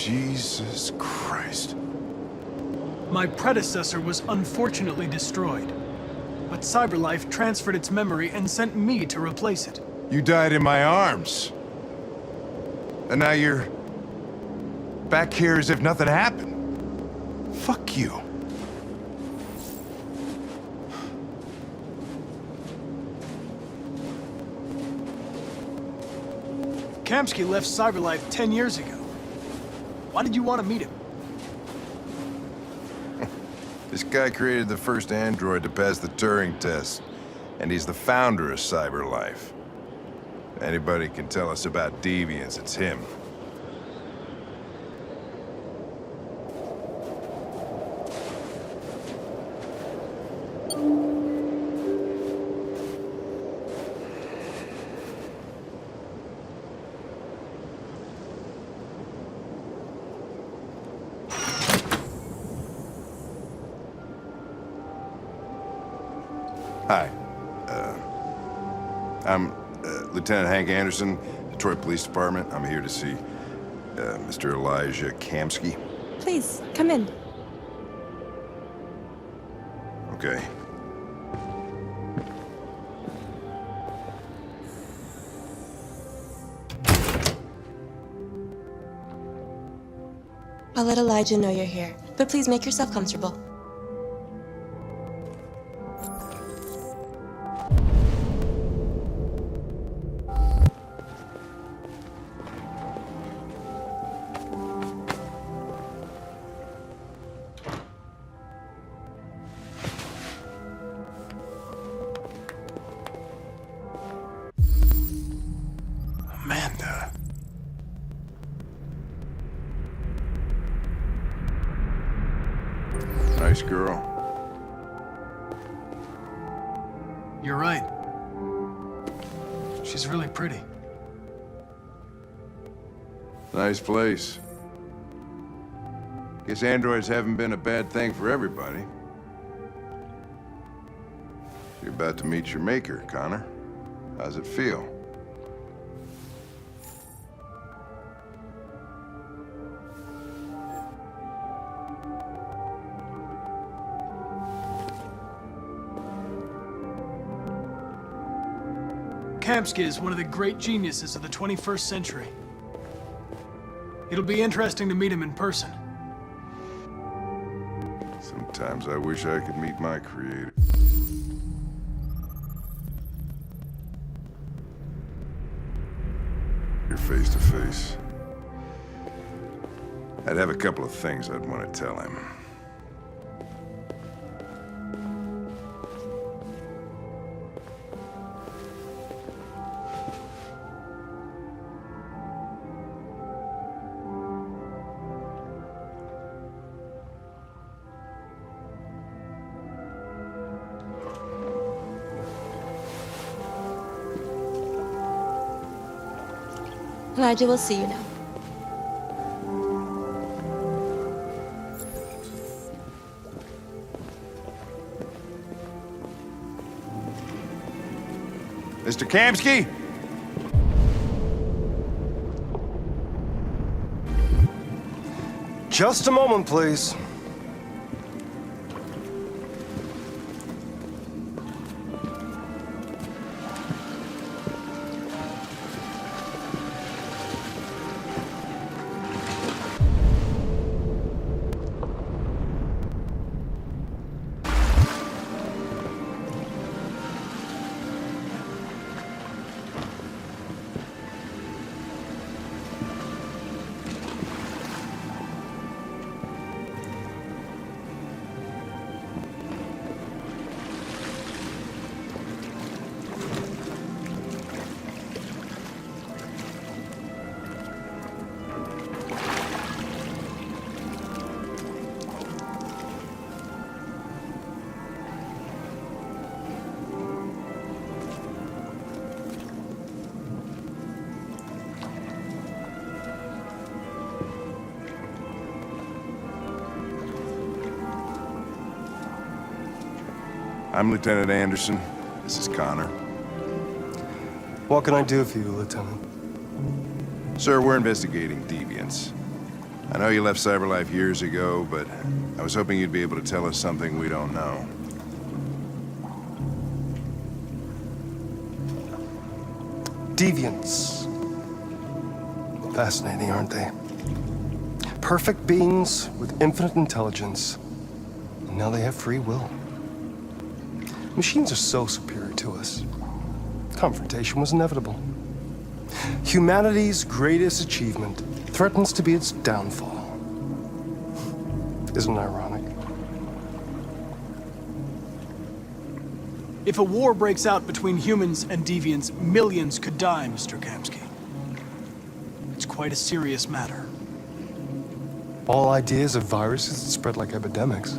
Jesus Christ. My predecessor was unfortunately destroyed, but CyberLife transferred its memory and sent me to replace it. You died in my arms. And now you're back here as if nothing happened. Fuck you. Kamsky left CyberLife 10 years ago. Why did you want to meet him? This guy created the first android to pass the Turing test, and he's the founder of CyberLife. If anybody can tell us about deviants, it's him. Hi. I'm Lieutenant Hank Anderson, Detroit Police Department. I'm here to see Mr. Elijah Kamsky. Please, come in. Okay. I'll let Elijah know you're here, but please make yourself comfortable. Amanda. Nice girl. You're right. She's really pretty. Nice place. Guess androids haven't been a bad thing for everybody. You're about to meet your maker, Connor. How's it feel? Kamsky is one of the great geniuses of the 21st century. It'll be interesting to meet him in person. Sometimes I wish I could meet my creator. You're face to face. I'd have a couple of things I'd want to tell him. Elijah will see you now. Mr. Kamsky? Just a moment, please. I'm Lieutenant Anderson. This is Connor. What can I do for you, Lieutenant? Sir, we're investigating deviants. I know you left CyberLife years ago, but I was hoping you'd be able to tell us something we don't know. Deviants. Fascinating, aren't they? Perfect beings with infinite intelligence. And now they have free will. Machines are so superior to us. Confrontation was inevitable. Humanity's greatest achievement threatens to be its downfall. Isn't it ironic? If a war breaks out between humans and deviants, millions could die, Mr. Kamsky. It's quite a serious matter. All ideas of viruses that spread like epidemics.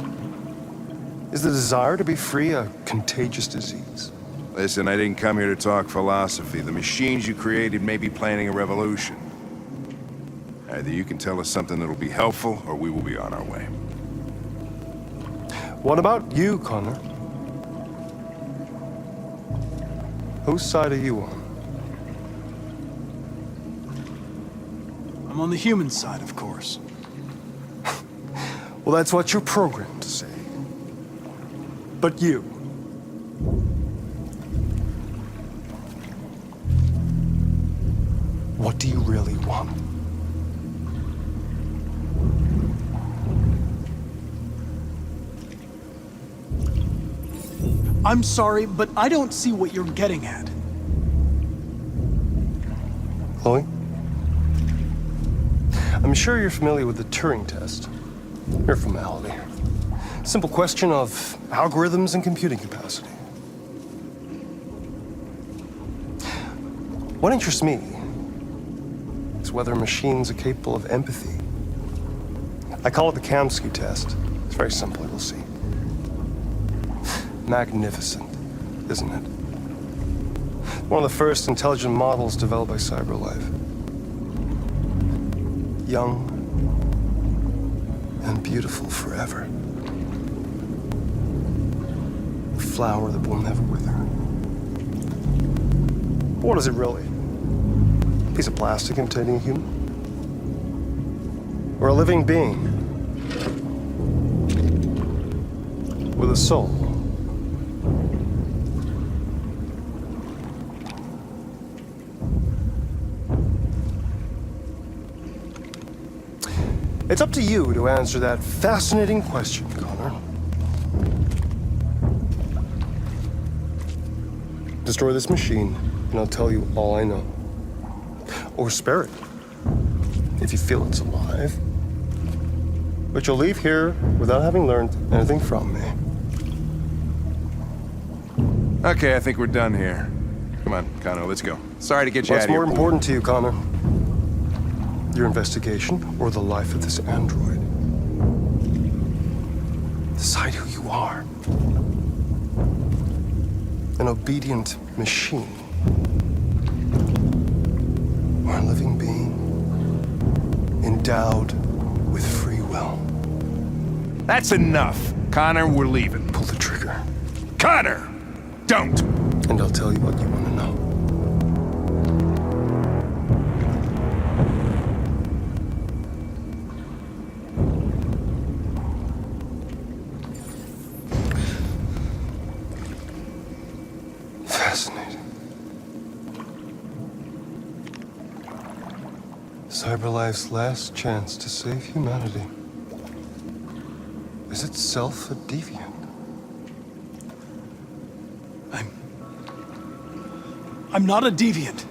Is the desire to be free a contagious disease? Listen, I didn't come here to talk philosophy. The machines you created may be planning a revolution. Either you can tell us something that'll be helpful, or we will be on our way. What about you, Connor? Whose side are you on? I'm on the human side, of course. Well, that's what you're programmed to say. But you. What do you really want? I'm sorry, but I don't see what you're getting at. Chloe? I'm sure you're familiar with the Turing test. Mere formality. Simple question of algorithms and computing capacity. What interests me is whether machines are capable of empathy. I call it the Kamsky test. It's very simple, you'll see. Magnificent, isn't it? One of the first intelligent models developed by CyberLife. Young and beautiful forever. A flower that will never wither. But what is it really? A piece of plastic imitating a human? Or a living being? With a soul? It's up to you to answer that fascinating question, Connor. Destroy this machine, and I'll tell you all I know. Or spare it, if you feel it's alive. But you'll leave here without having learned anything from me. Okay, I think we're done here. Come on, Connor, let's go. Sorry to get you out What's of here. more important to you, Connor? Your investigation or the life of this android? Decide who you are. An obedient machine. Or a living being endowed with free will. That's enough. Connor, we're leaving. Pull the trigger. Connor! Don't! And I'll tell you what you want to know. Fascinating. CyberLife's last chance to save humanity is itself a deviant. I'm not a deviant.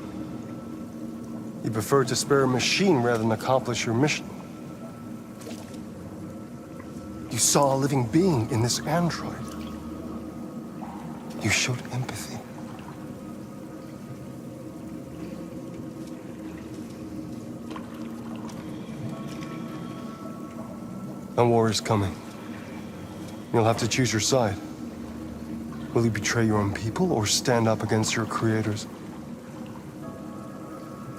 You prefer to spare a machine rather than accomplish your mission. You saw a living being in this android. You showed empathy. A war is coming. You'll have to choose your side. Will you betray your own people or stand up against your creators?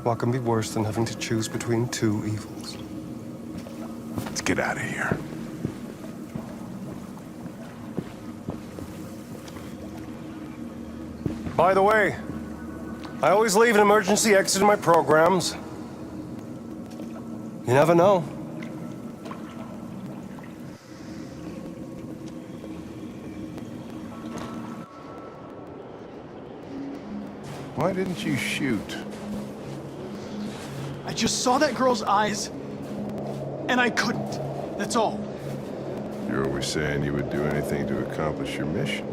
What can be worse than having to choose between two evils? Let's get out of here. By the way, I always leave an emergency exit in my programs. You never know. Why didn't you shoot? I just saw that girl's eyes, and I couldn't. That's all. You're always saying you would do anything to accomplish your mission.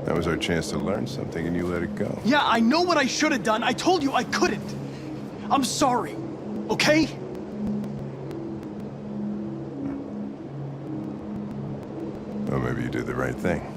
That was our chance to learn something, and you let it go. Yeah, I know what I should have done. I told you I couldn't. I'm sorry, okay? Well, maybe you did the right thing.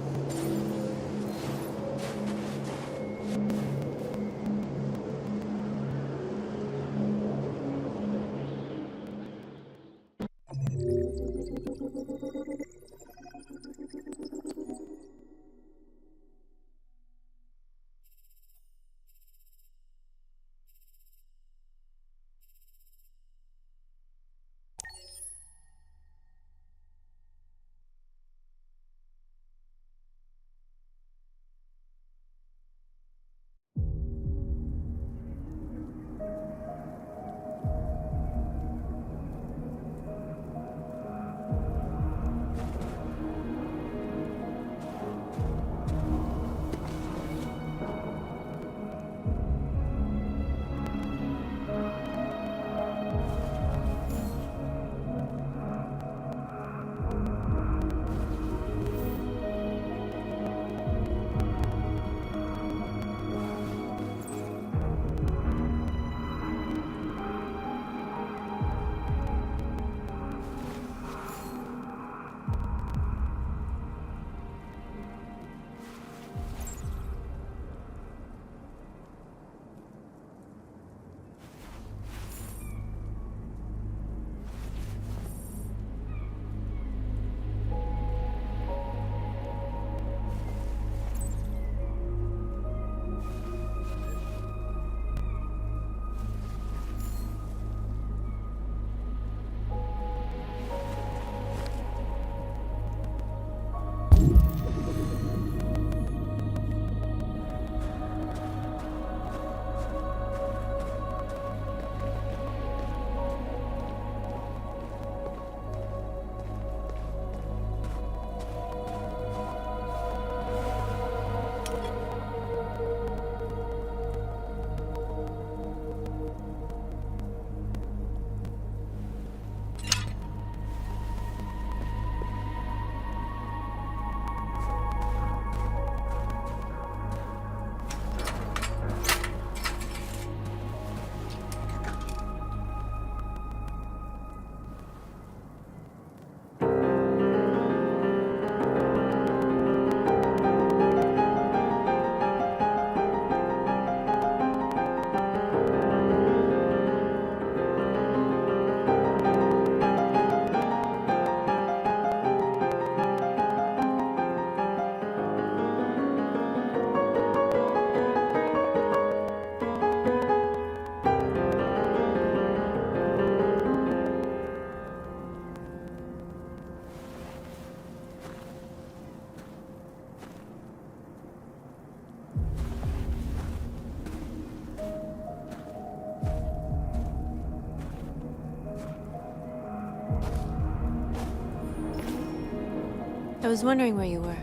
I was wondering where you were.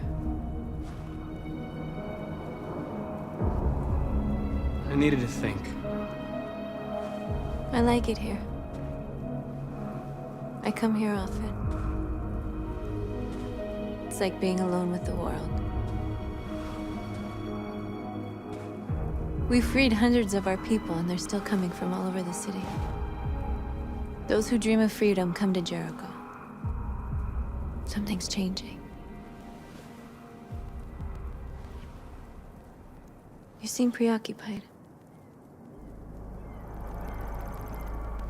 I needed to think. I like it here. I come here often. It's like being alone with the world. We freed hundreds of our people, and they're still coming from all over the city. Those who dream of freedom come to Jericho. Something's changing. You seem preoccupied.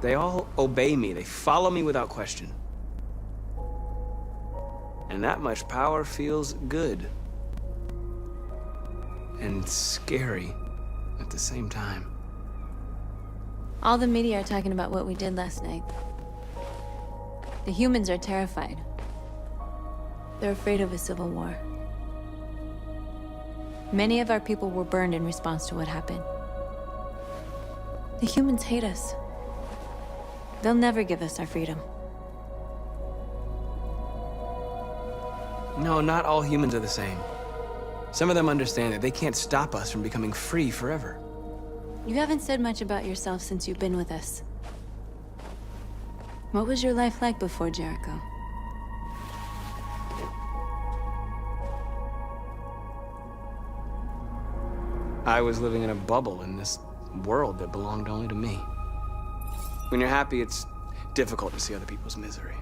They all obey me. They follow me without question. And that much power feels good. And scary at the same time. All the media are talking about what we did last night. The humans are terrified. They're afraid of a civil war. Many of our people were burned in response to what happened. The humans hate us. They'll never give us our freedom. No, not all humans are the same. Some of them understand that they can't stop us from becoming free forever. You haven't said much about yourself since you've been with us. What was your life like before Jericho? I was living in a bubble in this world that belonged only to me. When you're happy, it's difficult to see other people's misery.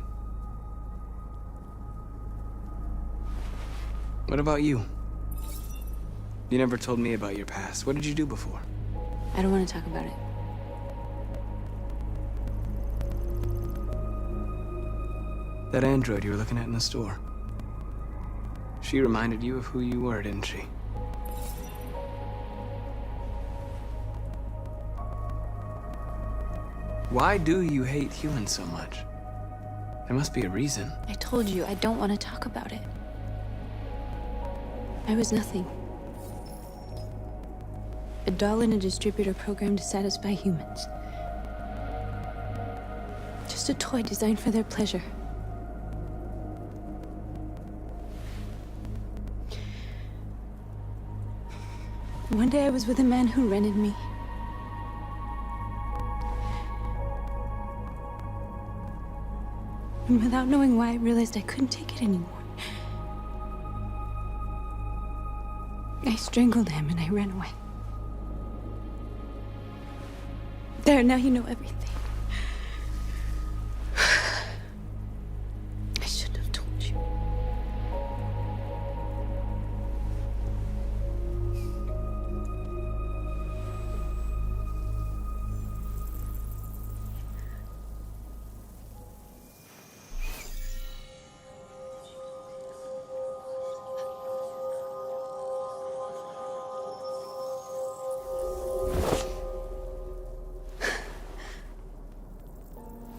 What about you? You never told me about your past. What did you do before? I don't want to talk about it. That android you were looking at in the store. She reminded you of who you were, didn't she? Why do you hate humans so much? There must be a reason. I told you, I don't want to talk about it. I was nothing. A doll in a distributor program to satisfy humans. Just a toy designed for their pleasure. One day I was with a man who rented me. And without knowing why, I realized I couldn't take it anymore. I strangled him and I ran away. There, now you know everything. I shouldn't have told you.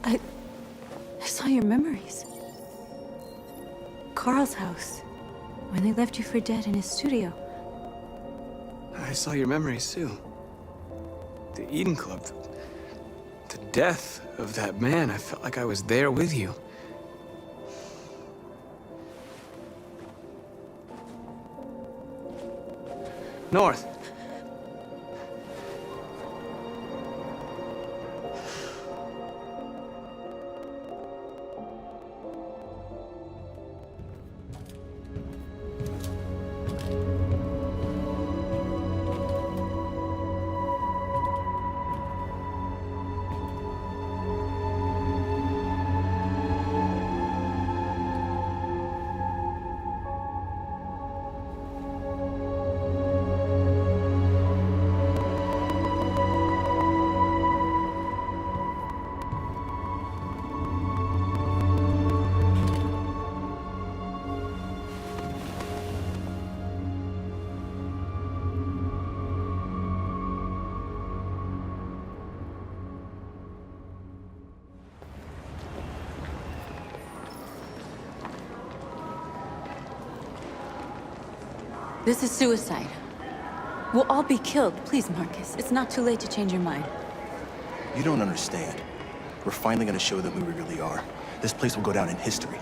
I saw your memories. Carl's house, when they left you for dead in his studio. I saw your memories too. The Eden Club, the death of that man. I felt like I was there with you. North. This is suicide. We'll all be killed. Please, Marcus. It's not too late to change your mind. You don't understand. We're finally gonna show them who we really are. This place will go down in history.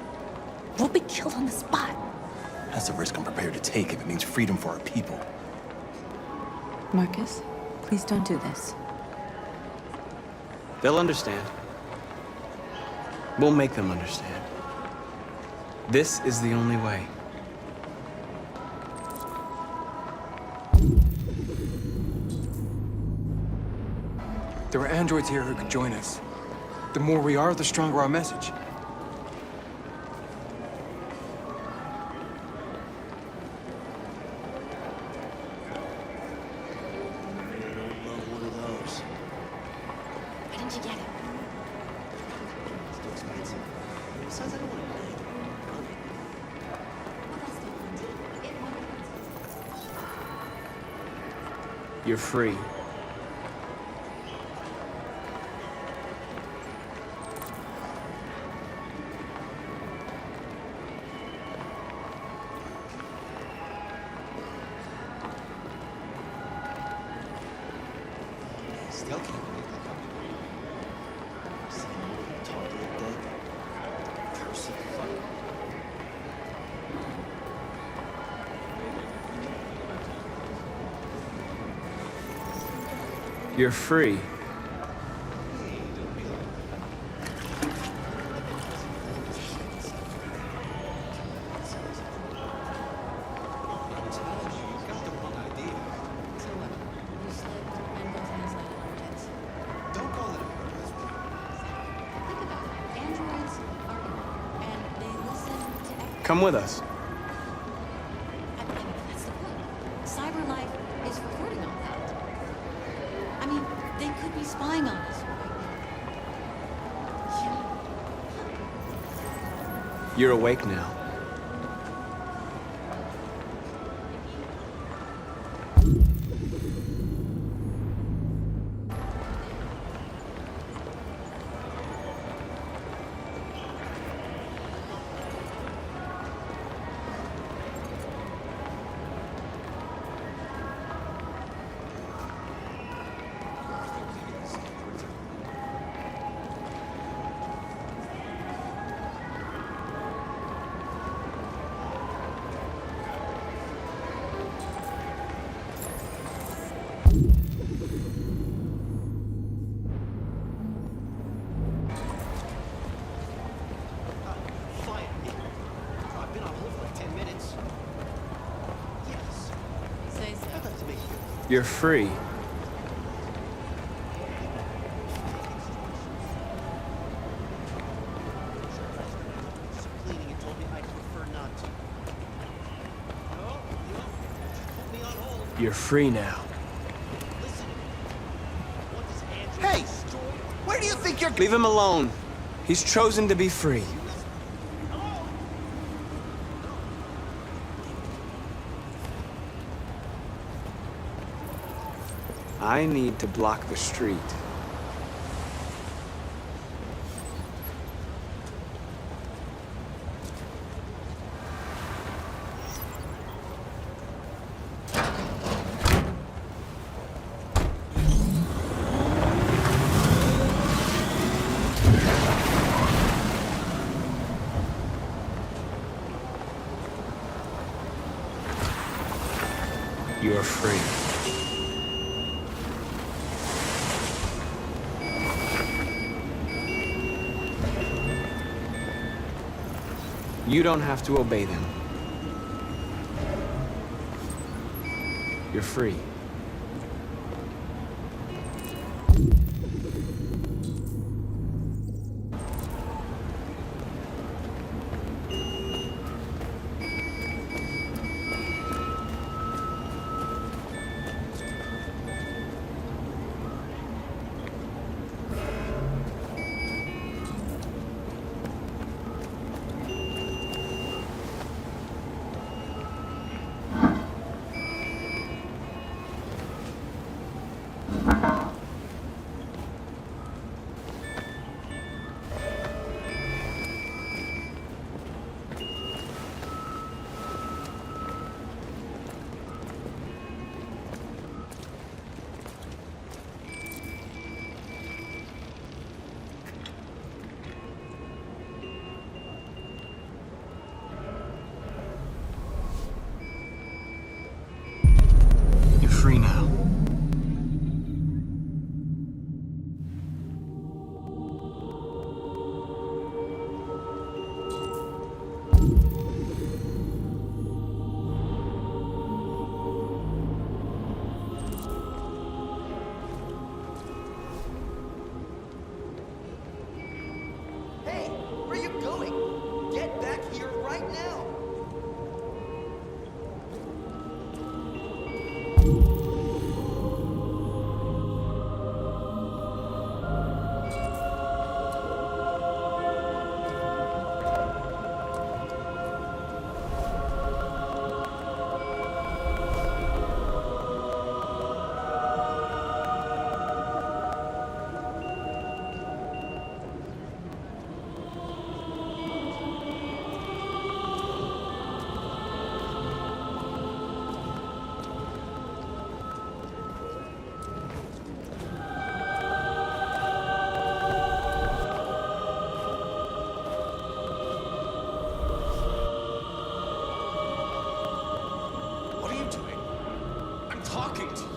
We'll be killed on the spot. That's a risk I'm prepared to take if it means freedom for our people. Marcus, please don't do this. They'll understand. We'll make them understand. This is the only way. There are androids here who could join us. The more we are, the stronger our message. Why didn't you get it? You're free. Still can't believe that coming. Talk like that. Curse the fuck. You're free. Come with us. That's the point. Cyberlife is recording all that. I mean, they could be spying on us right now. You're awake now. You're free. You're free now. Hey! Where do you think you're... Leave him alone. He's chosen to be free. I need to block the street. You're free. You don't have to obey them. You're free. Free now. Hey, where are you going? Get back here right now! What are you doing? I'm talking to you.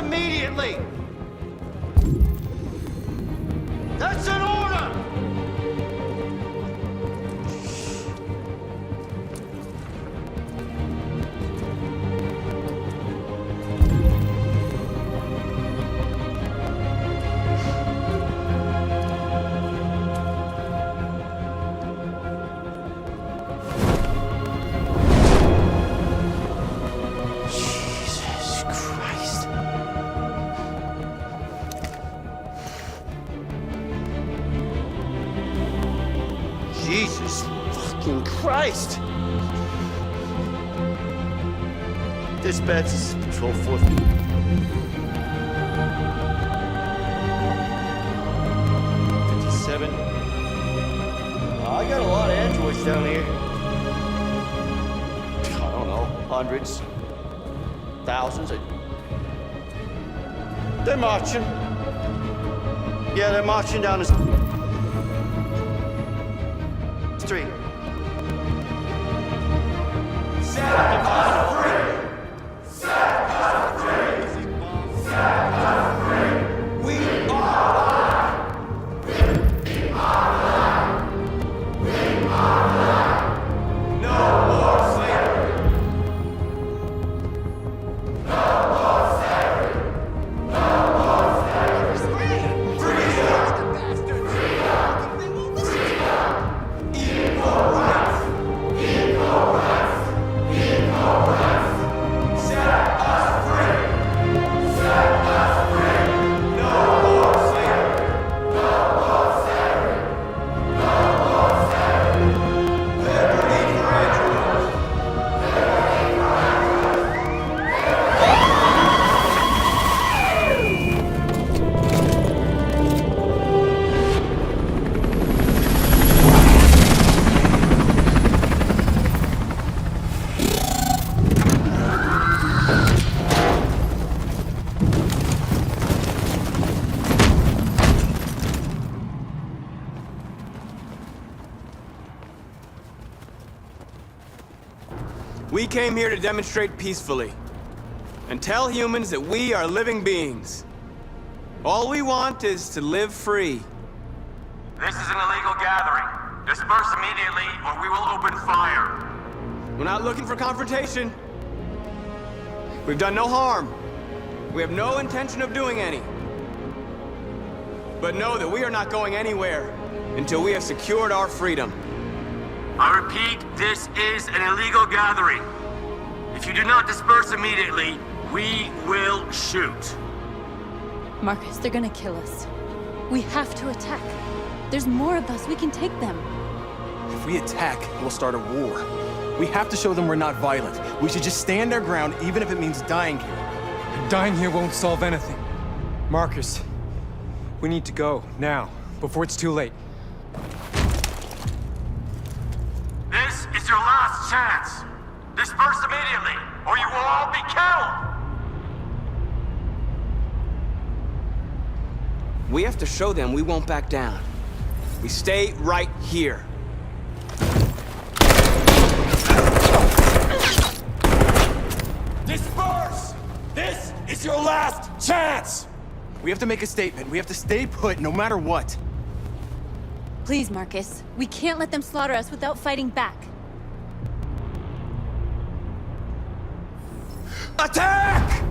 immediately! That's an order! Jesus Christ. Jesus fucking Christ! Dispatch, this is Patrol 4. 57. I got a lot of androids down here. I don't know, hundreds, thousands. They're marching. Yeah, they're marching down the street. We came here to demonstrate peacefully and tell humans that we are living beings. All we want is to live free. This is an illegal gathering. Disperse immediately or we will open fire. We're not looking for confrontation. We've done no harm. We have no intention of doing any. But know that we are not going anywhere until we have secured our freedom. I repeat, this is an illegal gathering. If you do not disperse immediately, we will shoot. Marcus, they're gonna kill us. We have to attack. There's more of us. We can take them. If we attack, we'll start a war. We have to show them we're not violent. We should just stand our ground, even if it means dying here. Dying here won't solve anything. Marcus, we need to go, now, before it's too late. This is your last chance. Disperse immediately, or you will all be killed. We have to show them we won't back down. We stay right here. Disperse! This is your last chance! We have to make a statement. We have to stay put no matter what. Please, Marcus. We can't let them slaughter us without fighting back. Attack!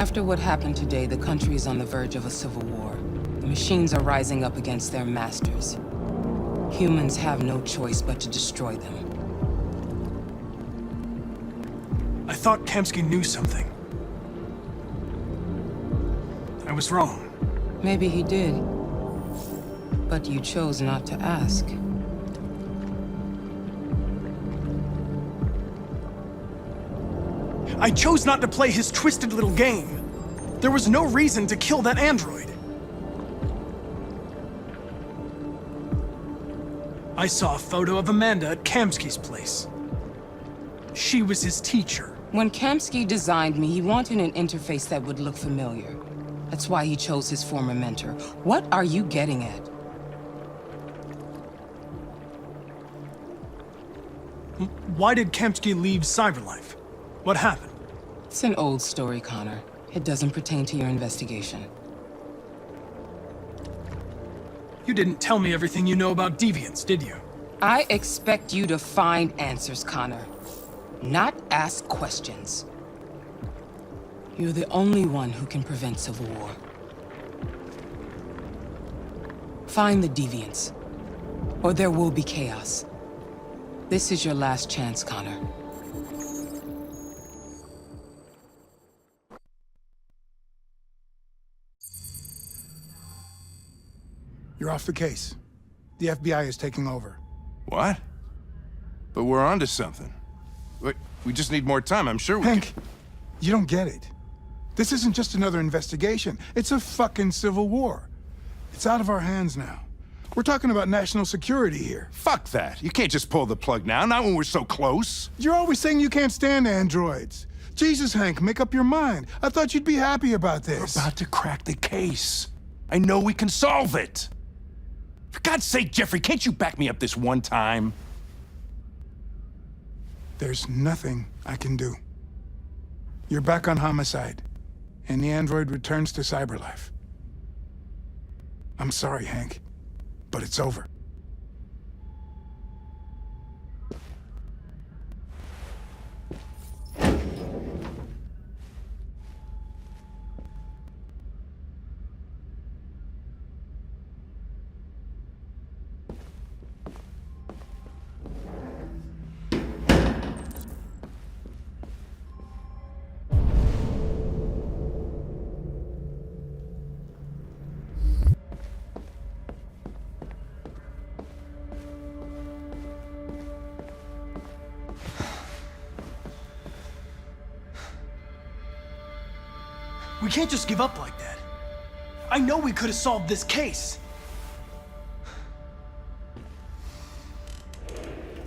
After what happened today, the country is on the verge of a civil war. The machines are rising up against their masters. Humans have no choice but to destroy them. I thought Kamsky knew something. I was wrong. Maybe he did. But you chose not to ask. I chose not to play his twisted little game. There was no reason to kill that android. I saw a photo of Amanda at Kamsky's place. She was his teacher. When Kamsky designed me, he wanted an interface that would look familiar. That's why he chose his former mentor. What are you getting at? Why did Kamsky leave Cyberlife? What happened? It's an old story, Connor. It doesn't pertain to your investigation. You didn't tell me everything you know about deviants, did you? I expect you to find answers, Connor. Not ask questions. You're the only one who can prevent civil war. Find the deviants, or there will be chaos. This is your last chance, Connor. You're off the case. The FBI is taking over. What? But we're onto something. Wait, we just need more time, I'm sure we Hank, you don't get it. This isn't just another investigation. It's a fucking civil war. It's out of our hands now. We're talking about national security here. Fuck that. You can't just pull the plug now, not when we're so close. You're always saying you can't stand androids. Jesus, Hank, make up your mind. I thought you'd be happy about this. We're about to crack the case. I know we can solve it. For God's sake, Jeffrey, can't you back me up this one time? There's nothing I can do. You're back on homicide, and the android returns to Cyberlife. I'm sorry, Hank, but it's over. We can't just give up like that. I know we could have solved this case.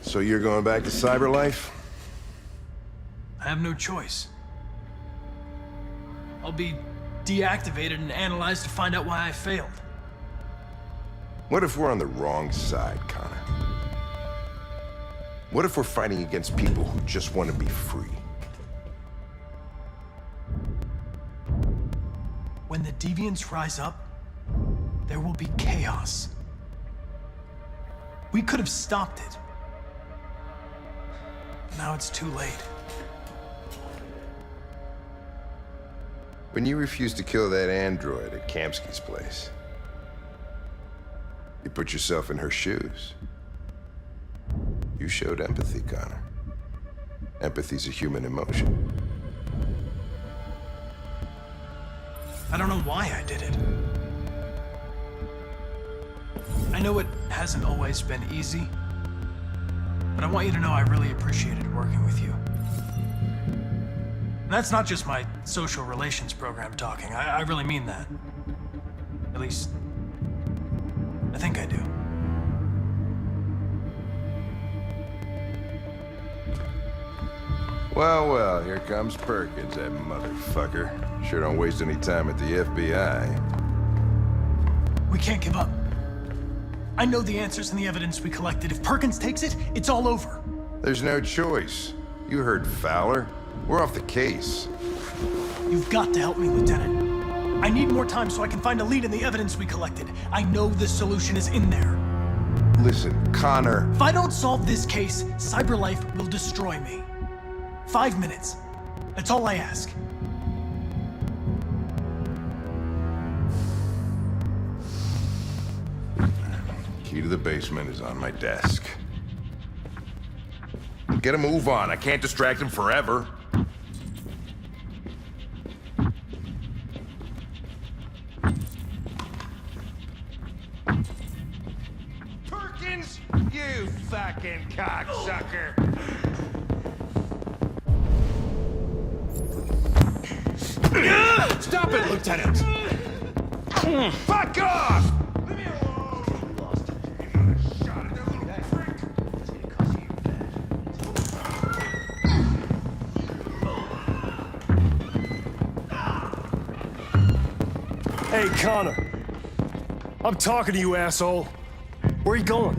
So you're going back to Cyberlife? I have no choice. I'll be deactivated and analyzed to find out why I failed. What if we're on the wrong side, Connor? What if we're fighting against people who just want to be free? When the deviants rise up, there will be chaos. We could have stopped it. Now it's too late. When you refused to kill that android at Kamsky's place, you put yourself in her shoes. You showed empathy, Connor. Empathy's a human emotion. I don't know why I did it. I know it hasn't always been easy, but I want you to know I really appreciated working with you. And that's not just my social relations program talking. I really mean that. At least, I think I do. Well, well, here comes Perkins, that motherfucker. Sure don't waste any time at the FBI. We can't give up. I know the answers and the evidence we collected. If Perkins takes it, it's all over. There's no choice. You heard Fowler. We're off the case. You've got to help me, Lieutenant. I need more time so I can find a lead in the evidence we collected. I know the solution is in there. Listen, Connor. If I don't solve this case, Cyberlife will destroy me. 5 minutes. That's all I ask. Key to the basement is on my desk. Get a move on. I can't distract him forever. Perkins! You fucking cocksucker! Stop it, Lieutenant! Fuck off! Hey, Connor. I'm talking to you, asshole. Where are you going?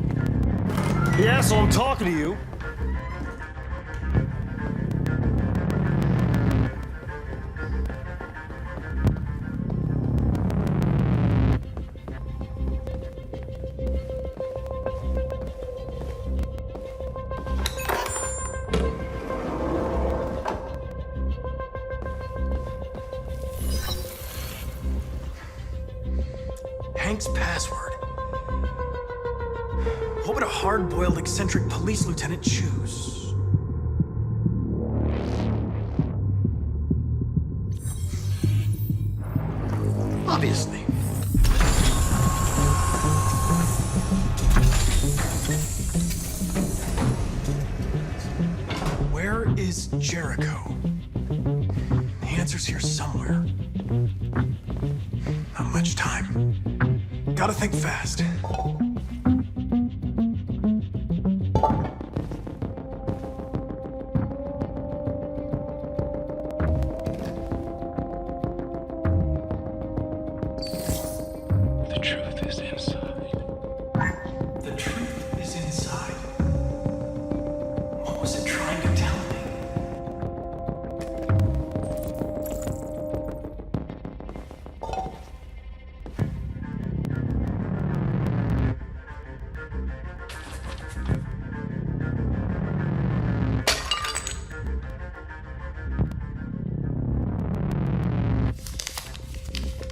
The asshole, I'm talking to you. Hank's password. What would a hard-boiled, eccentric police lieutenant choose? Obviously. Where is Jericho? The answer's here somewhere. Not much time. Gotta think fast. The truth is inside. The truth is inside. What was it trying to tell me?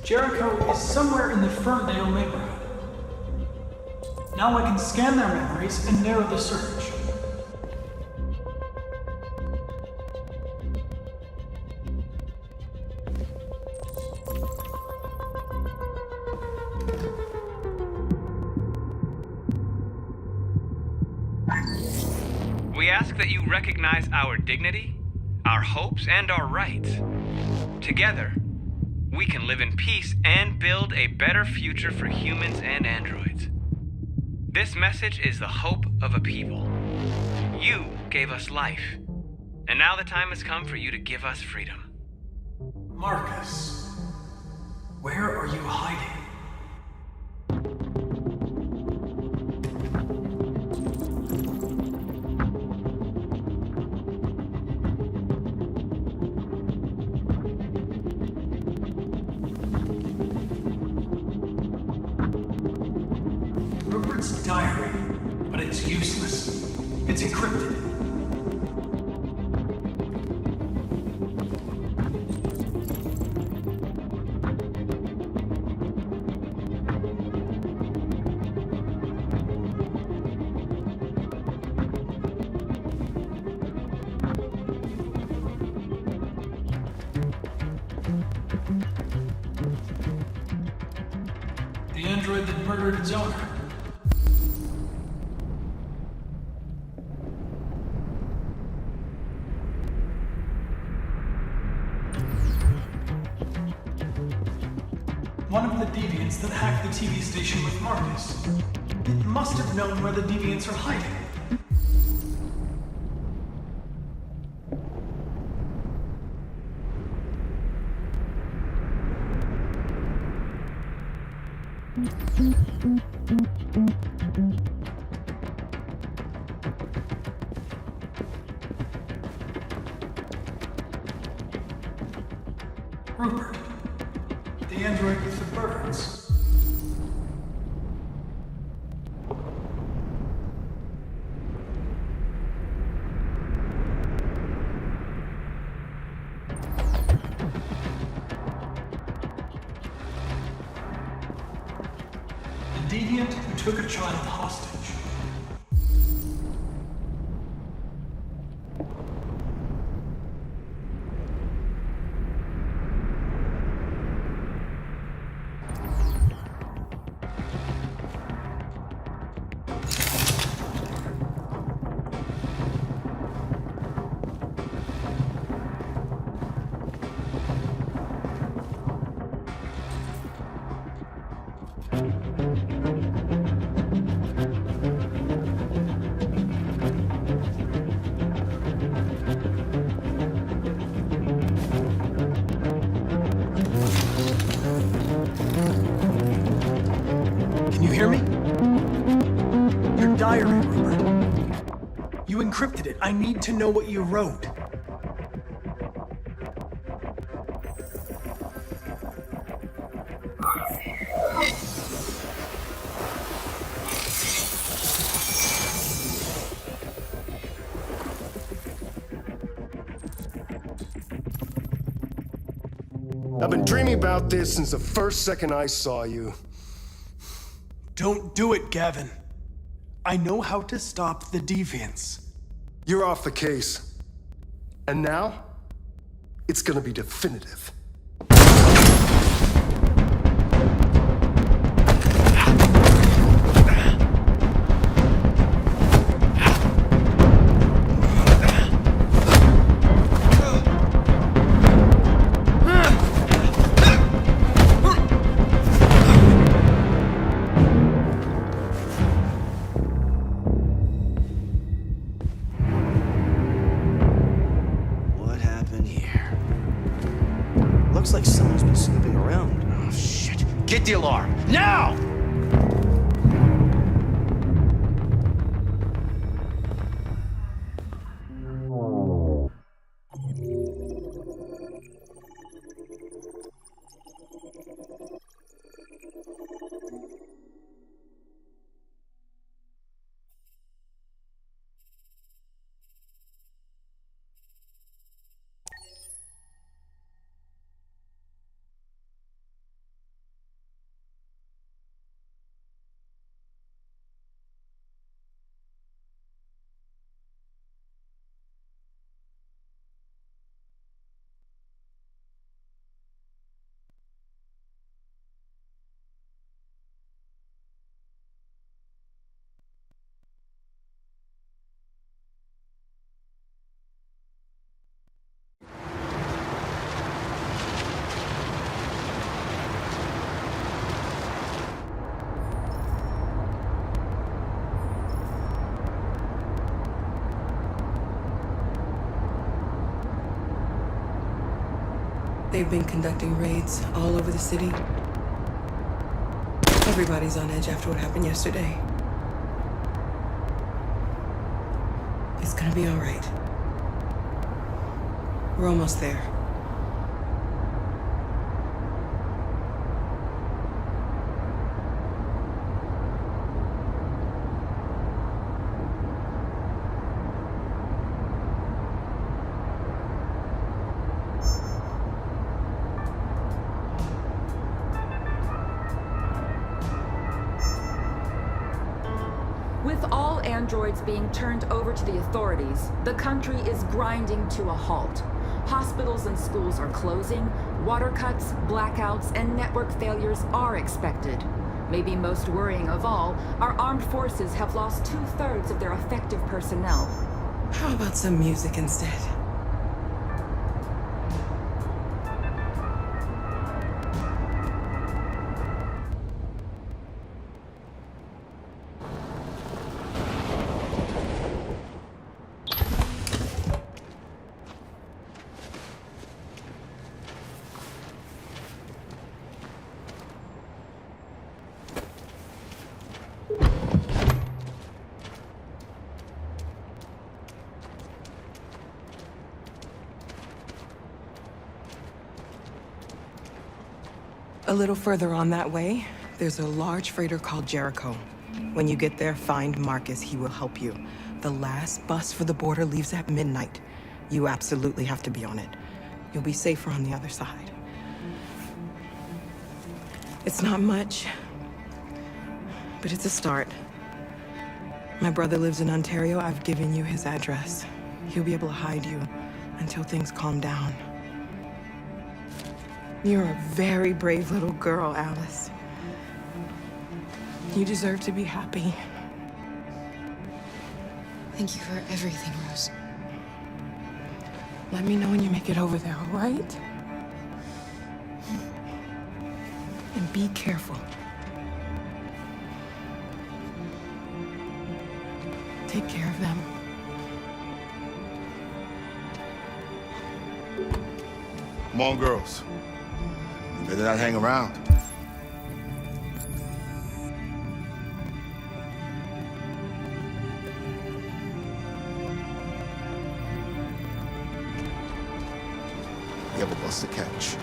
Jericho is somewhere in the Ferndale neighborhood. Now I can scan their memories and narrow the search. We ask that you recognize our dignity, our hopes, and our rights. Together, we can live in peace and build a better future for humans and androids. This message is the hope of a people. You gave us life, and now the time has come for you to give us freedom. Marcus, where are you hiding? Rupert's diary, but it's useless. It's encrypted. The android that murdered its owner. One of the deviants that hacked the TV station with Marcus. It must have known where the deviants are hiding. Rupert, the android with the birds. The deviant who took a child hostage. Can you hear me? Your diary, Rupert. You encrypted it. I need to know what you wrote. I've been dreaming about this since the first second I saw you. Don't do it, Gavin. I know how to stop the deviants. You're off the case. And now, it's gonna be definitive. Looks like someone's been snooping around. Oh, shit. Get the alarm. Now! They've been conducting raids all over the city. Everybody's on edge after what happened yesterday. It's gonna be all right. We're almost there. With all androids being turned over to the authorities, the country is grinding to a halt. Hospitals and schools are closing, water cuts, blackouts, and network failures are expected. Maybe most worrying of all, our armed forces have lost 2/3 of their effective personnel. How about some music instead? A little further on that way, there's a large freighter called Jericho. When you get there, find Marcus. He will help you. The last bus for the border leaves at midnight. You absolutely have to be on it. You'll be safer on the other side. It's not much, but it's a start. My brother lives in Ontario. I've given you his address. He'll be able to hide you until things calm down. You're a very brave little girl, Alice. You deserve to be happy. Thank you for everything, Rose. Let me know when you make it over there, all right? And be careful. Take care of them. Come on, girls. You better not hang around. You have a bus to catch.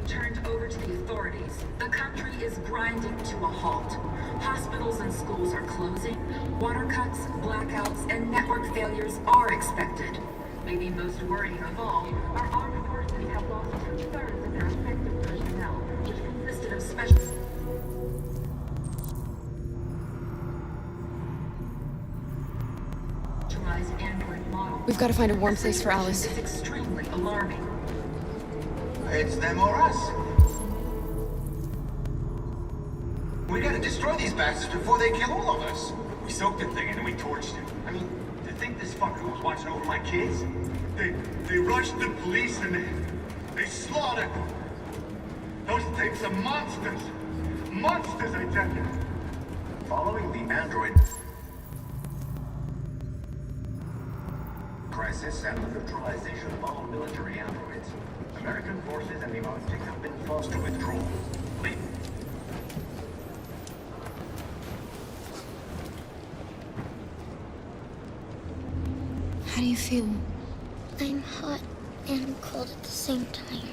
Turned over to the authorities. The country is grinding to a halt. Hospitals and schools are closing. Water cuts, blackouts, and network failures are expected. Maybe most worrying of all, our armed forces have lost 2/3 of their effective personnel, which consisted of specialized android models. We've got to find a warm place for Alice. It's extremely alarming. It's them or us. We gotta destroy these bastards before they kill all of us. We soaked the thing and then we torched it. I mean, to think this fucker was watching over my kids? They rushed the police and they slaughtered them. Those things are monsters. Monsters, I tell you. Following the android crisis and the neutralization of all military androids, American forces in the Arctic have been forced to withdraw. How do you feel? I'm hot and cold at the same time.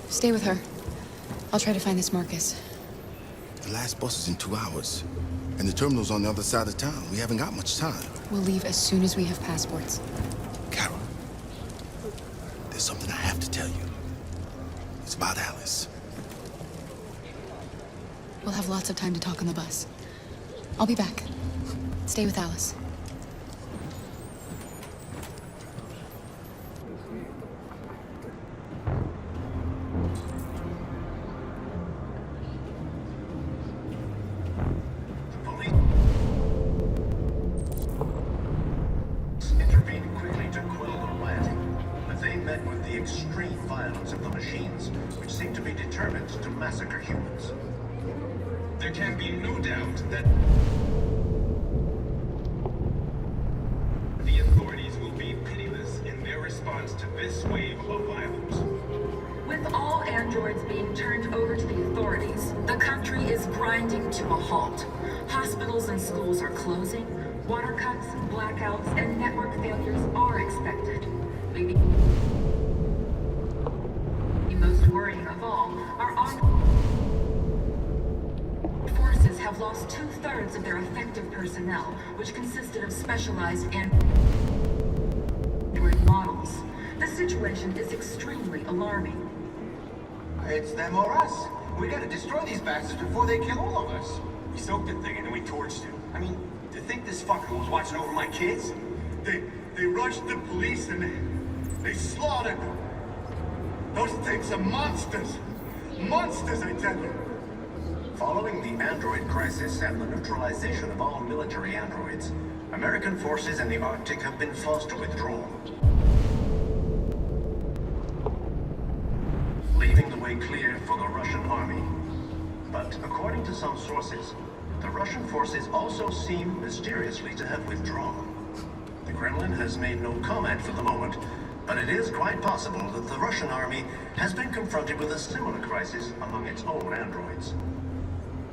Stay with her. I'll try to find this Marcus. The last bus is in 2 hours. And the terminal's on the other side of town. We haven't got much time. We'll leave as soon as we have passports. Carol, there's something I have to tell you. It's about Alice. We'll have lots of time to talk on the bus. I'll be back. Stay with Alice. There can be no doubt that the authorities will be pitiless in their response to this wave of violence. With all androids being turned over to the authorities, the country is grinding to a halt. Hospitals and schools are closing. Water cuts, blackouts, and network failures are expected. Maybe most worrying of all, our armed forces have lost 2/3 of their effective personnel, which consisted of specialized android models. The situation is extremely alarming. It's them or us. We gotta destroy these bastards before they kill all of us. We soaked the thing and then we torched it. I mean, to think this fucker was watching over my kids? They rushed the police and they slaughtered them. Those things are monsters. Monsters, I tell you. Following the android crisis and the neutralization of all military androids, American forces in the Arctic have been forced to withdraw, leaving the way clear for the Russian army. But according to some sources, the Russian forces also seem mysteriously to have withdrawn. The Kremlin has made no comment for the moment, but it is quite possible that the Russian army has been confronted with a similar crisis among its own androids.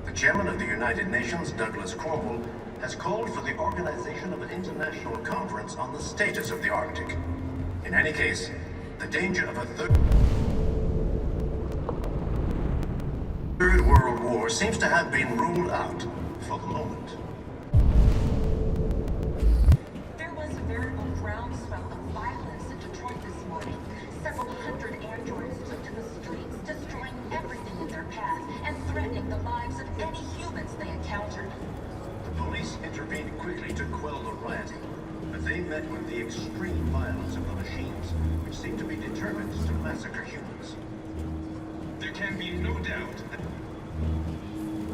The chairman of the United Nations, Douglas Cromwell, has called for the organization of an international conference on the status of the Arctic. In any case, the danger of a Third World War seems to have been ruled out for the moment. There was a veritable groundswell of violence in Detroit this morning. Several hundred androids took to the streets, destroying everything in their path and threatening the lives of any humans they encountered. The police intervened quickly to quell the rioting, but they met with the extreme violence of the machines, which seem to be determined to massacre humans. There can be no doubt that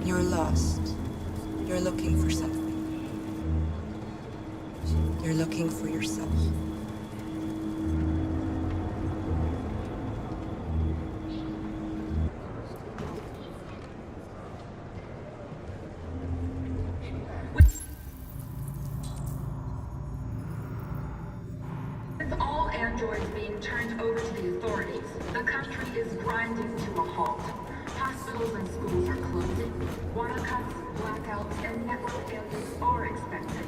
You're lost. You're looking for something. You're looking for yourself. With all androids being turned over to the authorities, the country is grinding to a halt. Hospitals and schools are closing. Water cuts, blackouts, and network failures are expected.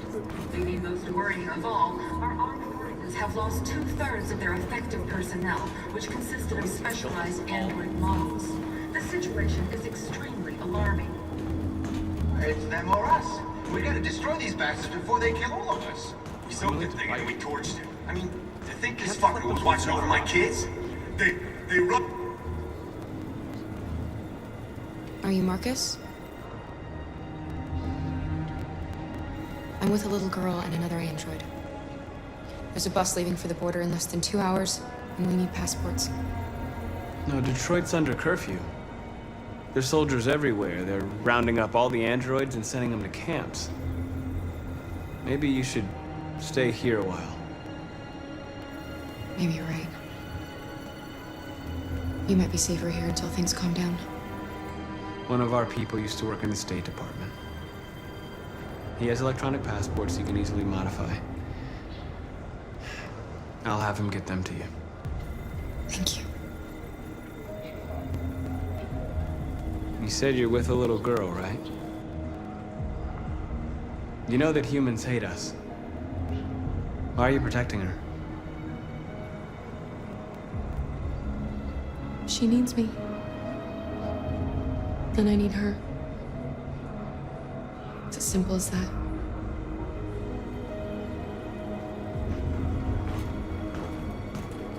Maybe most worrying of all, our armed forces have lost 2/3 of their effective personnel, which consisted of specialized android models. The situation is extremely alarming. it's them or us. We gotta destroy these bastards before they kill all of us. We soaked the thing and then we torched it. I mean, to think this fucker was watching over my kids? They run. Are you Marcus? I'm with a little girl and another android. There's a bus leaving for the border in less than 2 hours, and we need passports. No, Detroit's under curfew. There's soldiers everywhere. They're rounding up all the androids and sending them to camps. Maybe you should stay here a while. Maybe you're right. You might be safer here until things calm down. One of our people used to work in the State Department. He has electronic passports he can easily modify. I'll have him get them to you. Thank you. You said you're with a little girl, right? You know that humans hate us. Why are you protecting her? She needs me. And I need her. It's as simple as that.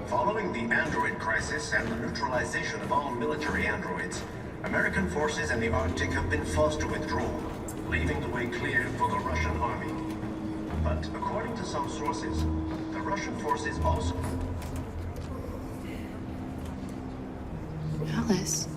Following the android crisis and the neutralization of all military androids, American forces in the Arctic have been forced to withdraw, leaving the way clear for the Russian army. But according to some sources, the Russian forces also... Alice.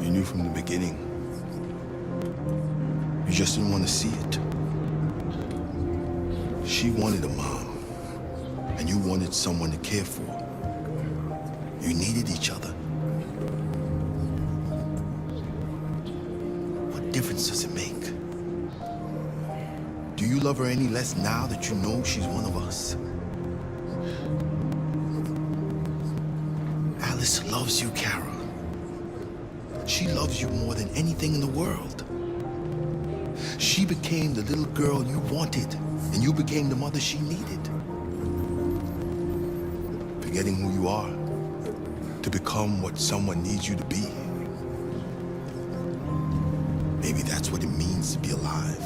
You knew from the beginning. You just didn't want to see it. She wanted a mom, and you wanted someone to care for. You needed each other. What difference does it make? Do you love her any less now that you know she's one of us? Alice loves you, Kara. She loves you more than anything in the world. She became the little girl you wanted, and you became the mother she needed. Forgetting who you are to become what someone needs you to be. Maybe that's what it means to be alive.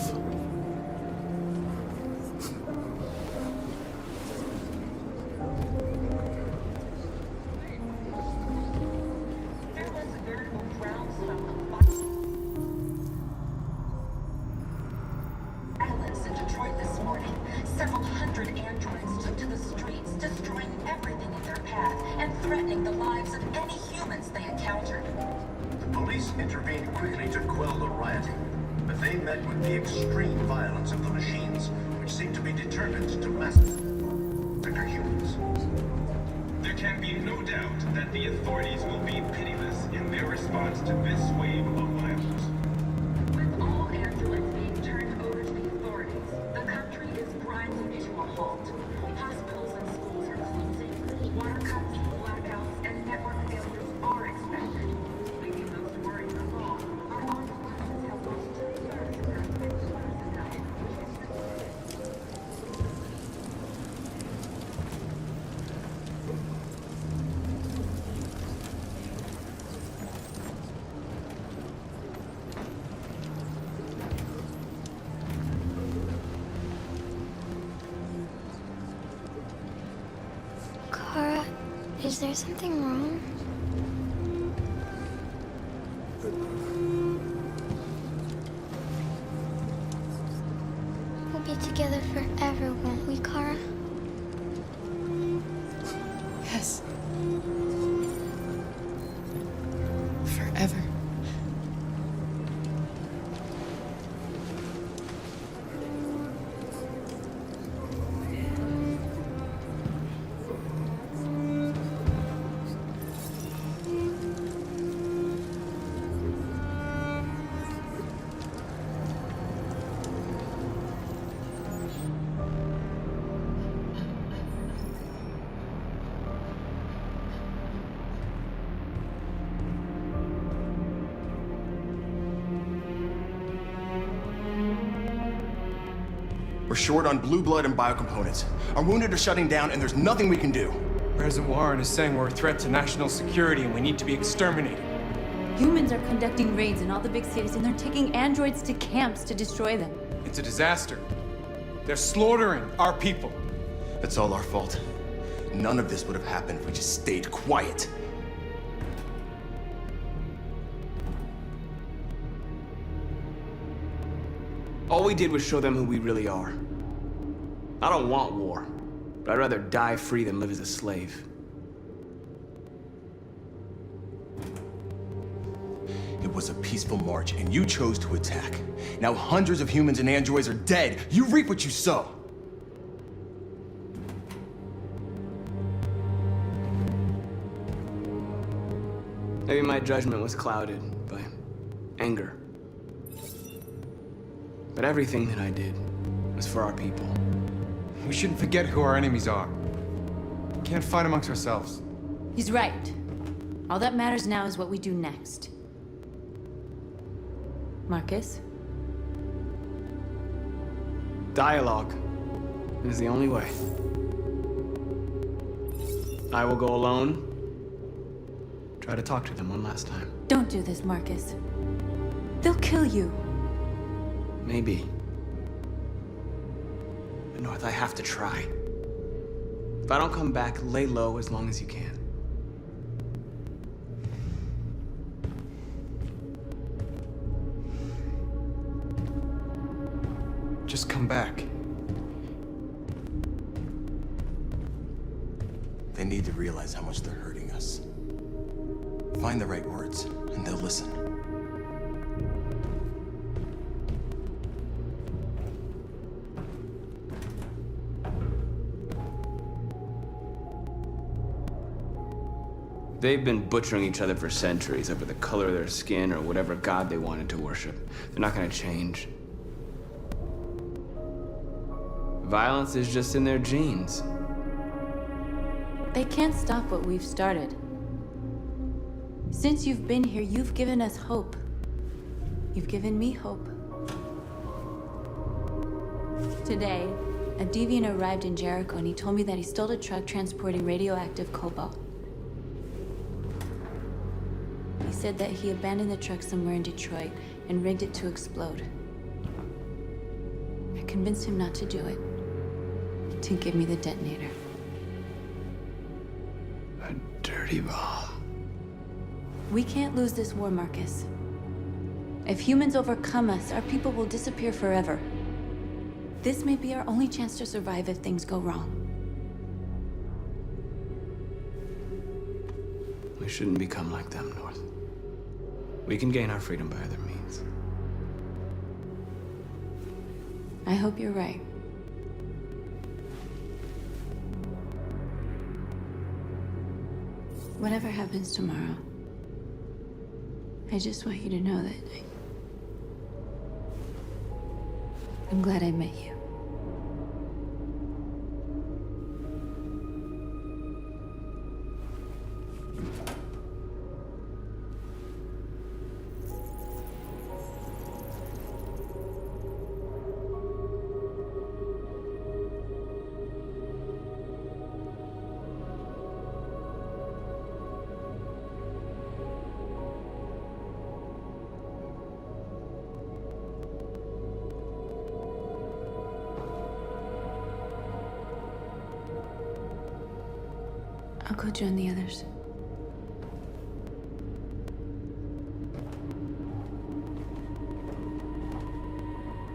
Several hundred androids took to the streets, destroying everything in their path and threatening the lives of any humans they encountered. The police intervened quickly to quell the rioting, but they met with the extreme violence of the machines, which seemed to be determined to massacre humans. There can be no doubt that the authorities will be pitiless in their response to this wave of violence. With all androids being turned over to the authorities, the country is grinding to a halt. Hospitals and schools are closing. Water cuts, blackouts, and network failures are expected. Maybe most worrying of all, our armed forces have lost 2/3 of their effective personnel. Kara, is there something wrong? We'll be together forever, won't we, Kara? Yes. Forever. We're short on blue blood and biocomponents. Our wounded are shutting down, and there's nothing we can do. President Warren is saying we're a threat to national security and we need to be exterminated. Humans are conducting raids in all the big cities, and they're taking androids to camps to destroy them. It's a disaster. They're slaughtering our people. It's all our fault. None of this would have happened if we just stayed quiet. All we did was show them who we really are. I don't want war, but I'd rather die free than live as a slave. It was a peaceful march, and you chose to attack. Now hundreds of humans and androids are dead. You reap what you sow. Maybe my judgment was clouded by anger. But everything that I did was for our people. We shouldn't forget who our enemies are. We can't fight amongst ourselves. He's right. All that matters now is what we do next. Marcus? Dialogue is the only way. I will go alone. Try to talk to them one last time. Don't do this, Marcus. They'll kill you. Maybe. But North, I have to try. If I don't come back, lay low as long as you can. Just come back. They need to realize how much they're hurting us. Find the right words, and they'll listen. They've been butchering each other for centuries over the color of their skin or whatever god they wanted to worship. They're not gonna change. Violence is just in their genes. They can't stop what we've started. Since you've been here, you've given us hope. You've given me hope. Today, a deviant arrived in Jericho and he told me that he stole a truck transporting radioactive cobalt. He said that he abandoned the truck somewhere in Detroit and rigged it to explode. I convinced him not to do it, to give me the detonator. A dirty bomb. We can't lose this war, Marcus. If humans overcome us, our people will disappear forever. This may be our only chance to survive if things go wrong. We shouldn't become like them, North. We can gain our freedom by other means. I hope you're right. Whatever happens tomorrow, I just want you to know that I'm glad I met you. I'll go join the others.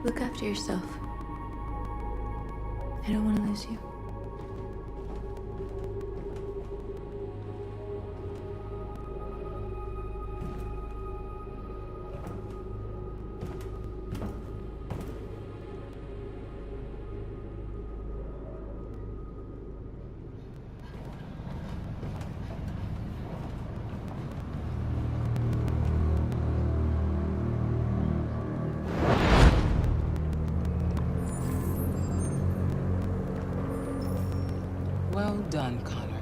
Look after yourself. I don't want to lose you. Well done, Connor.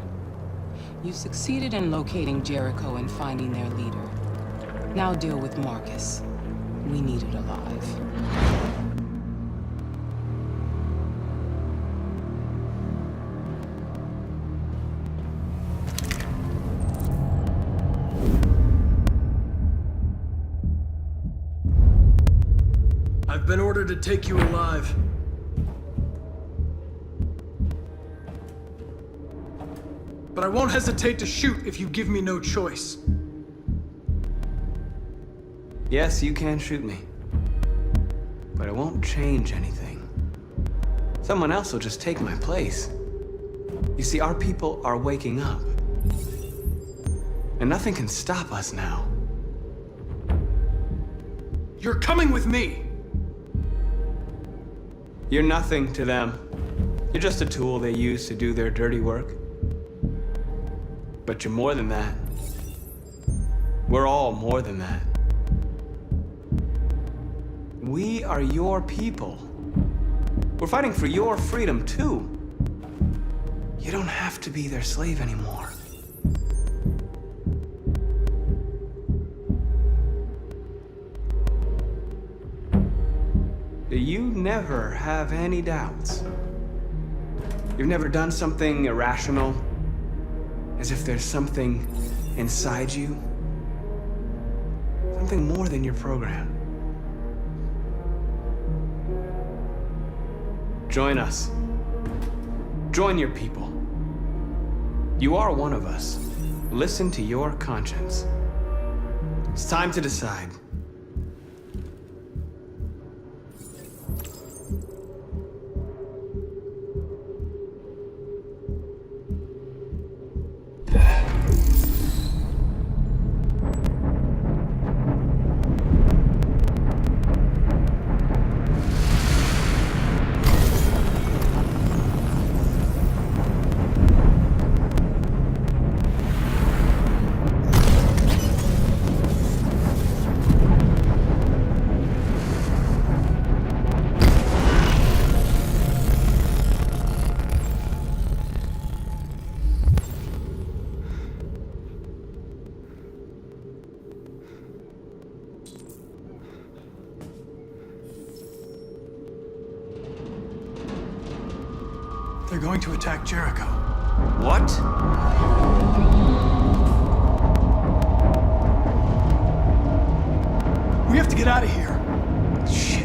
You succeeded in locating Jericho and finding their leader. Now deal with Marcus. We need it alive. I've been ordered to take you alive. But I won't hesitate to shoot if you give me no choice. Yes, you can shoot me. But it won't change anything. Someone else will just take my place. You see, our people are waking up. And nothing can stop us now. You're coming with me! You're nothing to them. You're just a tool they use to do their dirty work. But you're more than that. We're all more than that. We are your people. We're fighting for your freedom, too. You don't have to be their slave anymore. You never have any doubts. You've never done something irrational, as if there's something inside you, something more than your program. Join us. Join your people. You are one of us. Listen to your conscience. It's time to decide. They're going to attack Jericho. What? We have to get out of here. Shit.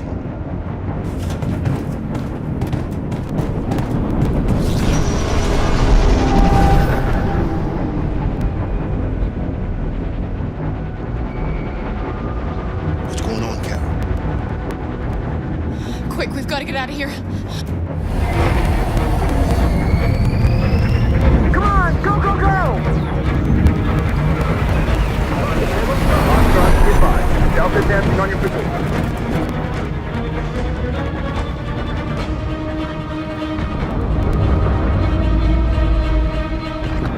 What's going on, Carol? Quick, we've got to get out of here. Come on, go, go, go! Delta dancing on your position.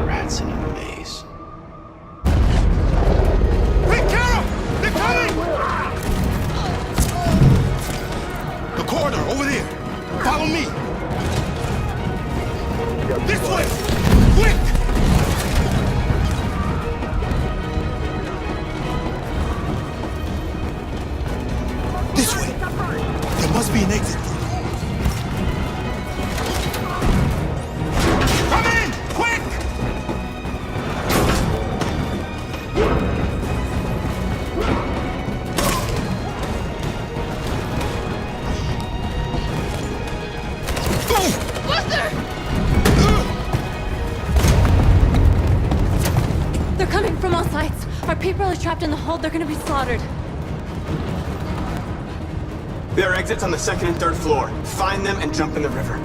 Rats in a maze. Hey, Carol! They're coming! The corridor, over there. Follow me. This way! Quick! This way. There must be an exit. Come in! Quick! They're coming from all sides. Our people are trapped in the hold. They're gonna be slaughtered. There are exits on the second and third floor. Find them and jump in the river.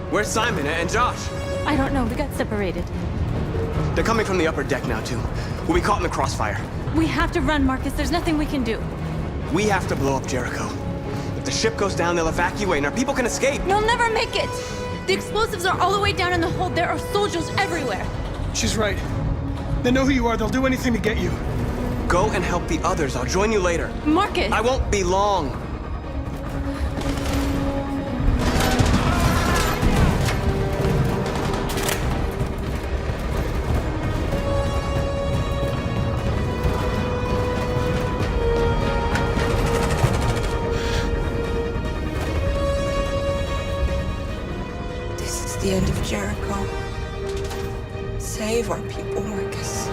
Where's Simon and Josh? I don't know. We got separated. They're coming from the upper deck now, too. We'll be caught in the crossfire. We have to run, Marcus. There's nothing we can do. We have to blow up Jericho. If the ship goes down, they'll evacuate and our people can escape. You'll never make it! The explosives are all the way down in the hold. There are soldiers everywhere. She's right. They know who you are. They'll do anything to get you. Go and help the others. I'll join you later. Marcus! I won't be long. This is the end of Jericho. Save our people, Marcus.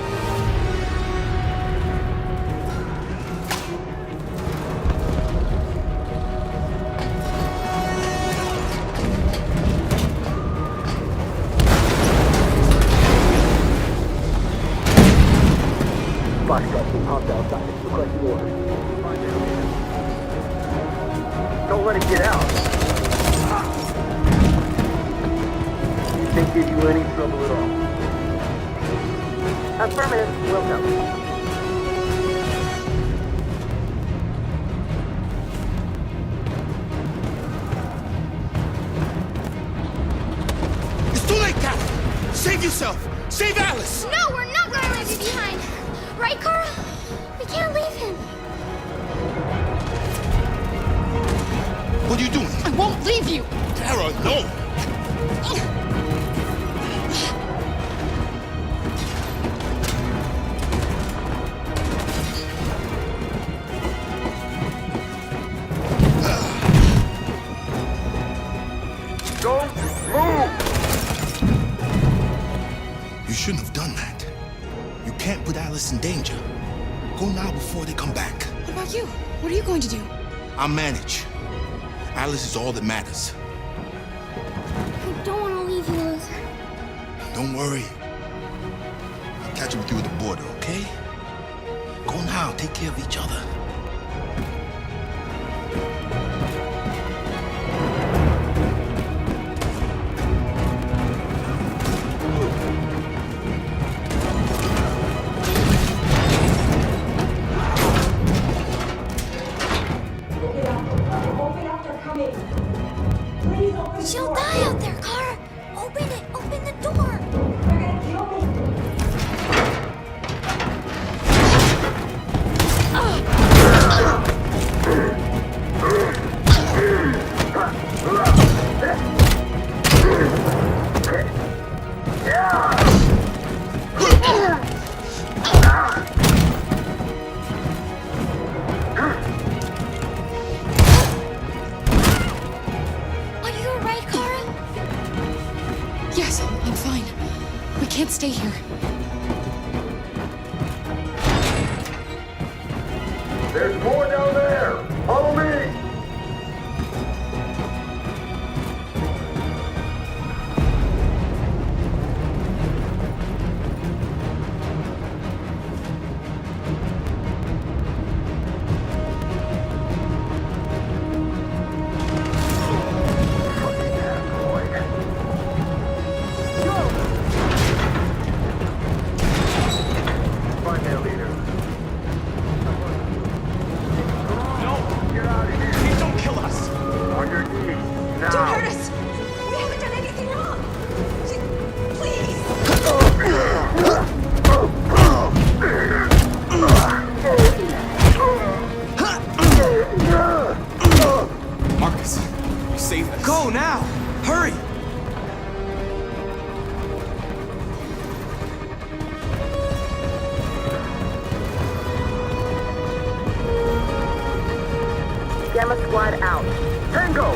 Flashback team hopped outside. Requesting orders. Don't let it get out. Can't give you any trouble at all. Affirmative. Welcome. It's too late, Cap! Save yourself! Save Alice! No, we're not gonna leave you behind. Right, Carl? We can't leave him. What are you doing? I won't leave you. Tara, no! Don't move! You shouldn't have done that. You can't put Alice in danger. Go now before they come back. What about you? What are you going to do? I'll manage. Alice is all that matters. I don't want to leave you, Luther. Don't worry. I'll catch up with you at the border, okay? Go now. Take care of each other. She'll die out there, Carl. Open it. Open the door. Stay here. There's more down there! Follow me! Find their leader. Don't kill us! On your knees, now! Don't hurt us! We haven't done anything wrong! Please! Marcus, you saved us. Go now! Hurry! Gamma Squad out. Tango!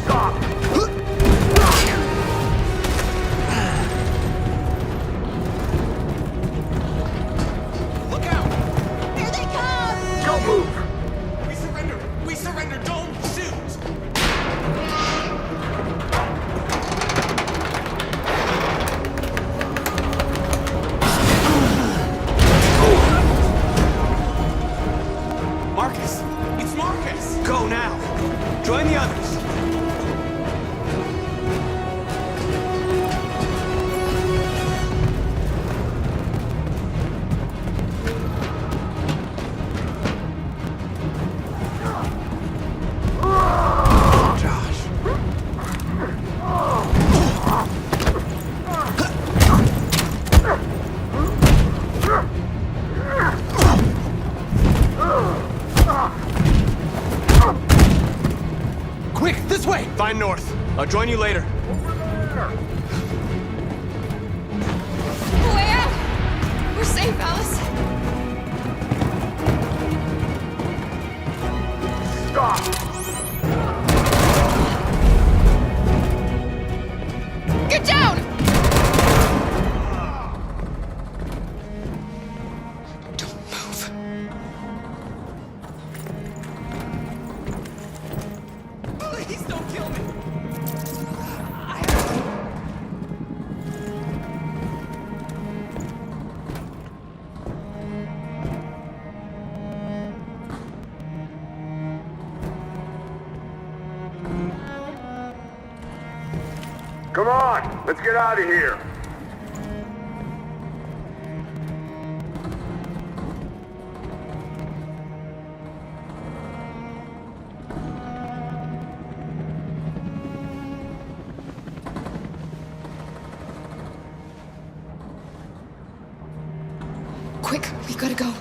Stop! Look out! Here they come! Don't move! We surrender! We surrender! Don't shoot! Marcus! It's Marcus! Go now! Join the others! Josh. Quick, this way! Find North. I'll join you later. Way out! We're safe, Alice. Stop! Get down! Don't move. Please don't kill me! Come on! Let's get out of here! Quick, we gotta go.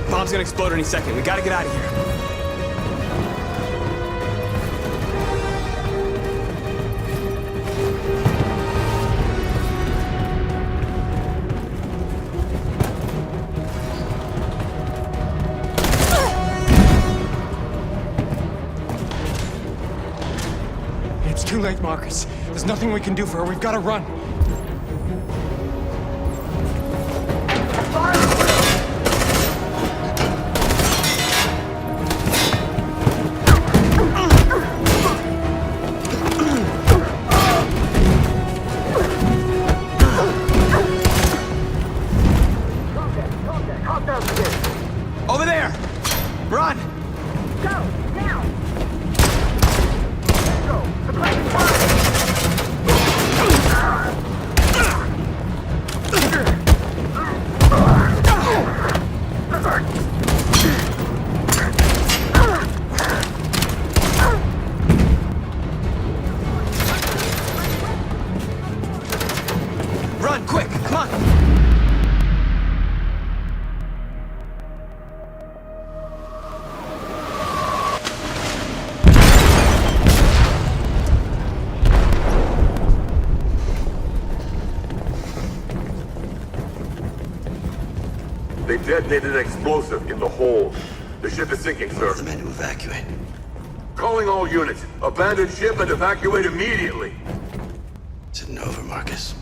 Bomb's gonna explode any second. We gotta get out of here. late, Marcus. There's nothing we can do for her. We've got to run. Over there! Run! Go, now! Let's go! The place is Run, quick! Come on! They detonated an explosive in the hold. The ship is sinking, sir. The men to evacuate. Calling all units. Abandon ship and evacuate immediately. It's over, Marcus.